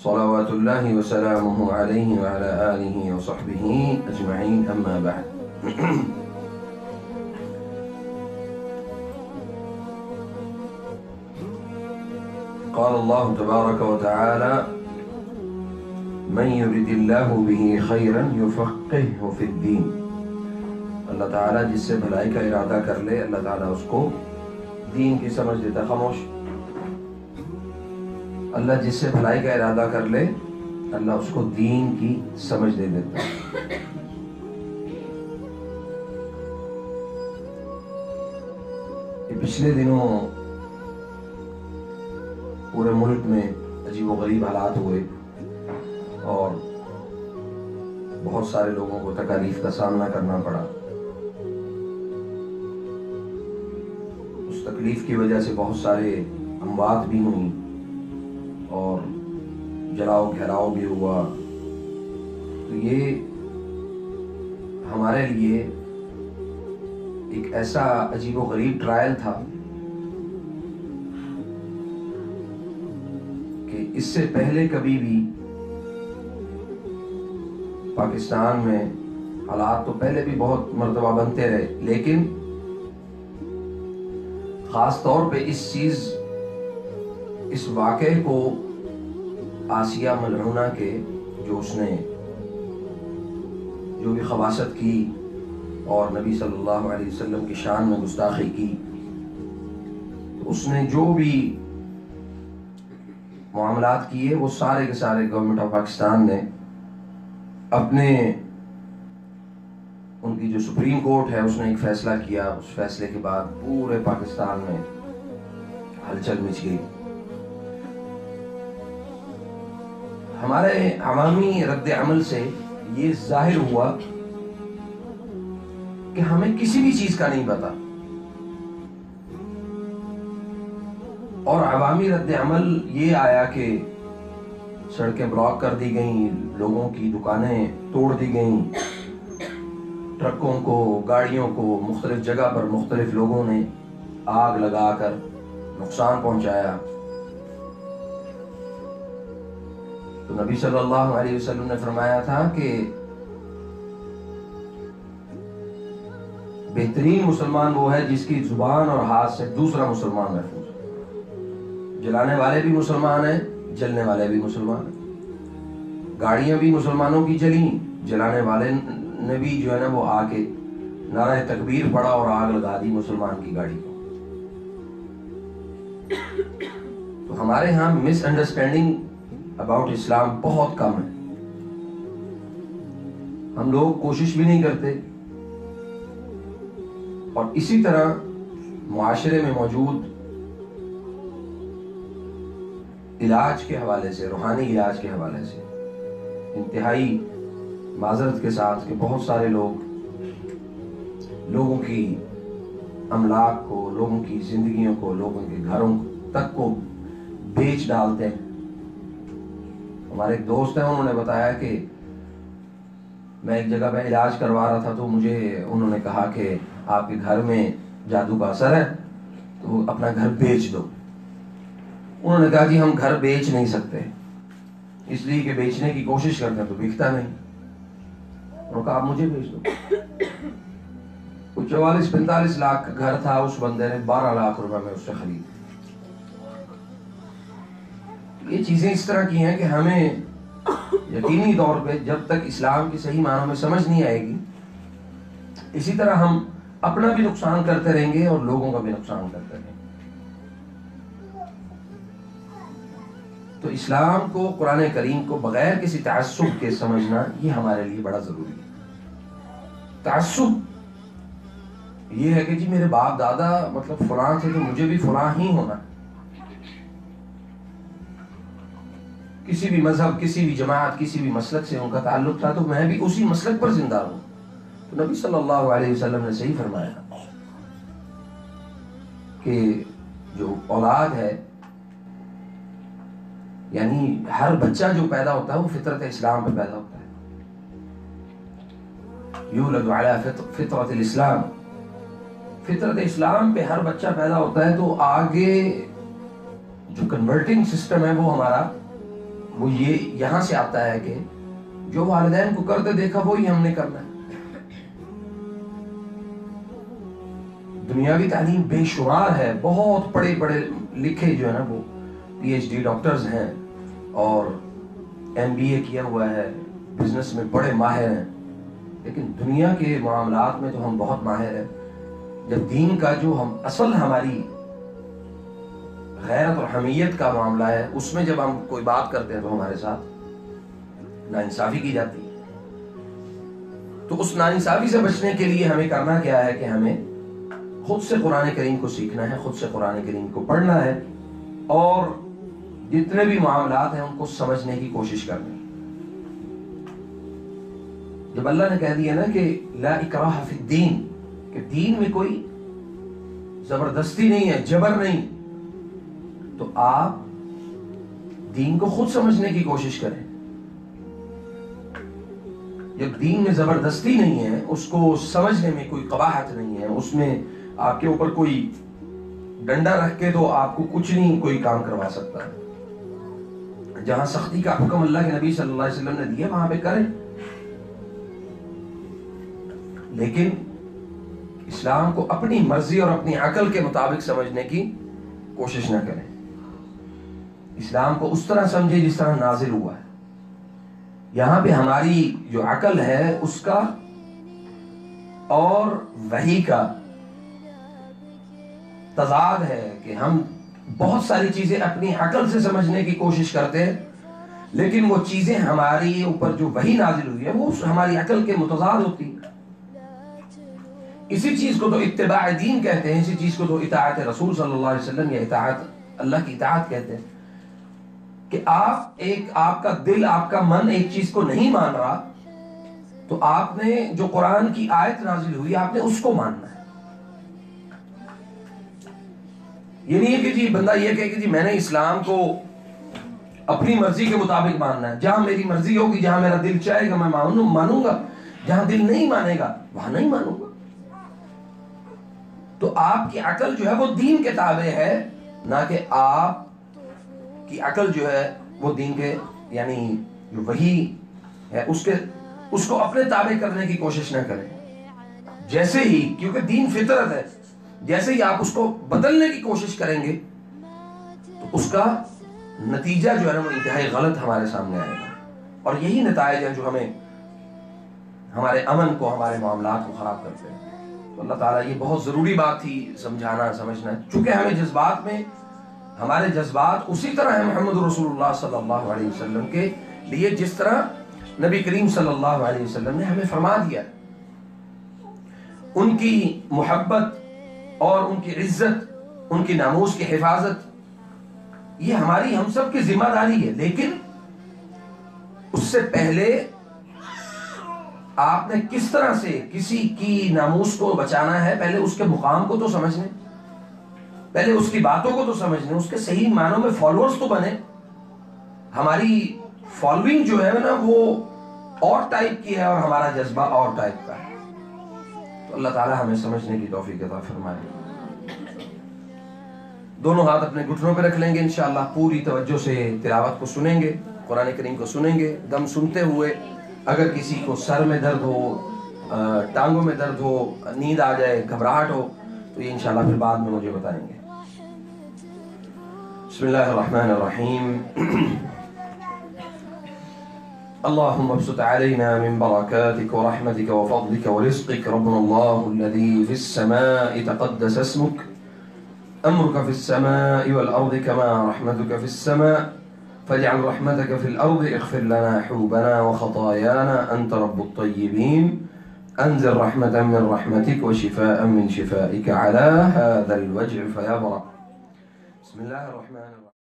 صلوات اللہ وسلامہ علیہ وعلی آلہ وصحبہ اجمعین، اما بعد۔ قال اللہ تبارک و تعالی: من یرد اللہ بہ خیرا یفقہہ فی الدین۔ اللہ تعالیٰ جس سے بھلائی کا ارادہ کر لے، اللہ تعالیٰ اس کو دین کی سمجھ دیتا۔ خاموش۔ اللہ جس سے بھلائی کا ارادہ کر لے، اللہ اس کو دین کی سمجھ دے دیتا۔ پچھلے دنوں پورے ملک میں عجیب و غریب حالات ہوئے اور بہت سارے لوگوں کو تکالیف کا سامنا کرنا پڑا۔ اس تکلیف کی وجہ سے بہت سارے اموات بھی ہوئیں اور جلاؤ گھیراؤ بھی ہوا۔ تو یہ ہمارے لیے ایک ایسا عجیب و غریب ٹرائل تھا کہ اس سے پہلے کبھی بھی پاکستان میں حالات تو پہلے بھی بہت مرتبہ بنتے رہے، لیکن خاص طور پہ اس واقعے کو آسیہ ملعونہ کے اس نے جو بھی خباثت کی اور نبی صلی اللہ علیہ وسلم کی شان میں گستاخی کی، اس نے جو بھی معاملات کیے وہ سارے کے سارے گورنمنٹ آف پاکستان نے اپنے ان کی جو سپریم کورٹ ہے اس نے ایک فیصلہ کیا۔ اس فیصلے کے بعد پورے پاکستان میں ہلچل مچ گئی۔ ہمارے عوامی رد عمل سے یہ ظاہر ہوا کہ ہمیں کسی بھی چیز کا نہیں پتا، اور عوامی رد عمل یہ آیا کہ سڑکیں بلاک کر دی گئیں، لوگوں کی دکانیں توڑ دی گئیں، ٹرکوں کو، گاڑیوں کو مختلف جگہ پر مختلف لوگوں نے آگ لگا کر نقصان پہنچایا۔ تو نبی صلی اللہ علیہ وسلم نے فرمایا تھا کہ بہترین مسلمان وہ ہے جس کی زبان اور ہاتھ سے دوسرا مسلمان محفوظ ہے۔ جلانے والے بھی مسلمان ہیں، جلنے والے بھی مسلمان ہیں۔ گاڑیاں بھی مسلمانوں کی جلیں، جلانے والے نے بھی جو ہے نا وہ آ کے نعرہ تکبیر پڑا اور آگ لگا دی مسلمان کی گاڑی کو۔ تو ہمارے ہاں مس انڈرسٹینڈنگ اباؤٹ اسلام بہت کم ہے۔ ہم لوگ کوشش بھی نہیں کرتے، اور اسی طرح معاشرے میں موجود علاج کے حوالے سے، روحانی علاج کے حوالے سے انتہائی معذرت کے ساتھ کہ بہت سارے لوگوں کی املاک کو، لوگوں کی زندگیوں کو، لوگوں کے گھروں تک کو بیچ ڈالتے ہیں۔ ہمارے ایک دوست ہیں، انہوں نے بتایا کہ میں ایک جگہ پہ علاج کروا رہا تھا تو مجھے انہوں نے کہا کہ آپ کے گھر میں جادو کا اثر ہے تو اپنا گھر بیچ دو۔ انہوں نے کہا کہ ہم گھر بیچ نہیں سکتے، اس لیے کہ بیچنے کی کوشش کرتے ہیں تو بکتا نہیں۔ انہوں نے کہا آپ مجھے بیچ دو۔ وہ 44-45 لاکھ کا گھر تھا، اس بندے نے 12 لاکھ روپے میں اس سے خرید۔ یہ چیزیں اس طرح کی ہیں کہ ہمیں یقینی طور پہ جب تک اسلام کی صحیح معنوں میں سمجھ نہیں آئے گی، اسی طرح ہم اپنا بھی نقصان کرتے رہیں گے اور لوگوں کا بھی نقصان کرتے رہیں گے۔ تو اسلام کو، قرآن کریم کو بغیر کسی تعصب کے سمجھنا یہ ہمارے لیے بڑا ضروری ہے۔ تعصب یہ ہے کہ جی میرے باپ دادا مطلب فلاں تھے تو مجھے بھی فلاں ہی ہونا، کسی بھی مذہب، کسی بھی جماعت، کسی بھی مسلک سے ان کا تعلق تھا تو میں بھی اسی مسلک پر زندہ ہوں۔ تو نبی صلی اللہ علیہ وسلم نے صحیح فرمایا کہ جو اولاد ہے، یعنی ہر بچہ جو پیدا ہوتا ہے وہ فطرت اسلام پہ پیدا ہوتا ہے۔ یولد علی فطرت الاسلام، فطرت اسلام پہ ہر بچہ پیدا ہوتا ہے، تو آگے جو کنورٹنگ سسٹم ہے وہ ہمارا وہ یہ یہاں سے آتا ہے کہ جو والدین کو کرتے دیکھا وہی ہم نے کرنا ہے. دنیاوی تعلیم بے شمار ہے، بہت پڑھے پڑھے لکھے جو ہے نا وہ پی ایچ ڈی ڈاکٹرز ہیں اور ایم بی اے کیا ہوا ہے، بزنس میں بڑے ماہر ہیں، لیکن دنیا کے معاملات میں تو ہم بہت ماہر ہیں. جب دین کا جو ہم اصل ہماری غیرت اور حمیت کا معاملہ ہے، اس میں جب ہم کوئی بات کرتے ہیں تو ہمارے ساتھ ناانصافی کی جاتی ہے. تو اس ناانصافی سے بچنے کے لیے ہمیں کرنا کیا ہے کہ ہمیں خود سے قرآن کریم کو سیکھنا ہے، خود سے قرآن کریم کو پڑھنا ہے اور جتنے بھی معاملات ہیں ان کو سمجھنے کی کوشش کرنی. جب اللہ نے کہہ دیا نا کہ لا اکراہ فی الدین، کہ دین میں کوئی زبردستی نہیں ہے، جبر نہیں، تو آپ دین کو خود سمجھنے کی کوشش کریں. جب دین میں زبردستی نہیں ہے، اس کو سمجھنے میں کوئی قباحت نہیں ہے، اس میں آپ کے اوپر کوئی ڈنڈا رکھ کے تو آپ کو کچھ نہیں کوئی کام کروا سکتا ہے. جہاں سختی کا حکم اللہ کے نبی صلی اللہ علیہ وسلم نے دیا وہاں پہ کریں، لیکن اسلام کو اپنی مرضی اور اپنی عقل کے مطابق سمجھنے کی کوشش نہ کریں. اسلام کو اس طرح سمجھے جس طرح نازل ہوا ہے. یہاں پہ ہماری جو عقل ہے اس کا اور وحی کا تضاد ہے کہ ہم بہت ساری چیزیں اپنی عقل سے سمجھنے کی کوشش کرتے ہیں، لیکن وہ چیزیں ہماری اوپر جو وحی نازل ہوئی ہے وہ ہماری عقل کے متضاد ہوتی ہیں. اسی چیز کو تو اتباع دین کہتے ہیں، اسی چیز کو تو اطاعت رسول صلی اللہ علیہ وسلم یا اطاعت اللہ کی اطاعت کہتے ہیں. کہ آپ کا دل، آپ کا من ایک چیز کو نہیں مان رہا تو آپ نے جو قرآن کی آیت نازل ہوئی آپ نے اس کو ماننا ہے. یہ نہیں ہے کہ جی بندہ یہ کہے کہ جی میں نے اسلام کو اپنی مرضی کے مطابق ماننا ہے، جہاں میری مرضی ہوگی، جہاں میرا دل چاہے گا میں مانوں گا، جہاں دل نہیں مانے گا وہاں نہیں مانوں گا. تو آپ کی عقل جو ہے وہ دین کے تابع ہے، نہ کہ آپ کی عقل جو ہے وہ دین کے یعنی جو وحی ہے اس کو اپنے تابع کرنے کی کوشش نہ کریں. جیسے ہی، کیونکہ دین فطرت ہے، جیسے ہی آپ اس کو بدلنے کی کوشش کریں گے تو اس کا نتیجہ جو ہے نا وہ انتہائی غلط ہمارے سامنے آئے گا. اور یہی نتائج ہیں جو ہمیں ہمارے امن کو، ہمارے معاملات کو خراب کرتے ہیں. تو اللہ تعالیٰ یہ بہت ضروری بات تھی سمجھانا، سمجھنا، چونکہ ہمیں جذبات میں، ہمارے جذبات اسی طرح ہیں محمد رسول اللہ صلی اللہ علیہ وسلم کے لیے جس طرح نبی کریم صلی اللہ علیہ وسلم نے ہمیں فرما دیا. ان کی محبت اور ان کی عزت، ان کی ناموس کی حفاظت یہ ہماری ہم سب کی ذمہ داری ہے. لیکن اس سے پہلے آپ نے کس طرح سے کسی کی ناموس کو بچانا ہے، پہلے اس کے مقام کو تو سمجھنے، پہلے اس کی باتوں کو تو سمجھنے، اس کے صحیح معنوں میں فالوورز تو بنے. ہماری فالوئنگ جو ہے نا وہ اور ٹائپ کی ہے اور ہمارا جذبہ اور ٹائپ کا ہے. تو اللہ تعالی ہمیں سمجھنے کی توفیق عطا فرمائے. دونوں ہاتھ اپنے گھٹنوں پہ رکھ لیں گے، انشاءاللہ پوری توجہ سے تلاوت کو سنیں گے، قرآن کریم کو سنیں گے. دم سنتے ہوئے اگر کسی کو سر میں درد ہو، ٹانگوں میں درد ہو، نیند آ جائے، گھبراہٹ ہو تو یہ انشاءاللہ پھر بعد میں مجھے بتائیں گے. بسم اللہ الرحمن الرحیم. اللهم ابسط علينا من بركاتك ورحمتك وفضلك ورزقك ربنا الله الذي في السماء تقدس اسمك أمرك في السماء والأرض كما رحمتك في السماء فاجعل رحمتك في الأرض اغفر لنا حوبنا وخطايانا أنت رب الطيبين أنزل رحمة من رحمتك وشفاء من شفائك على هذا الوجع فيبرأ. بسم الله الرحمن الرحيم.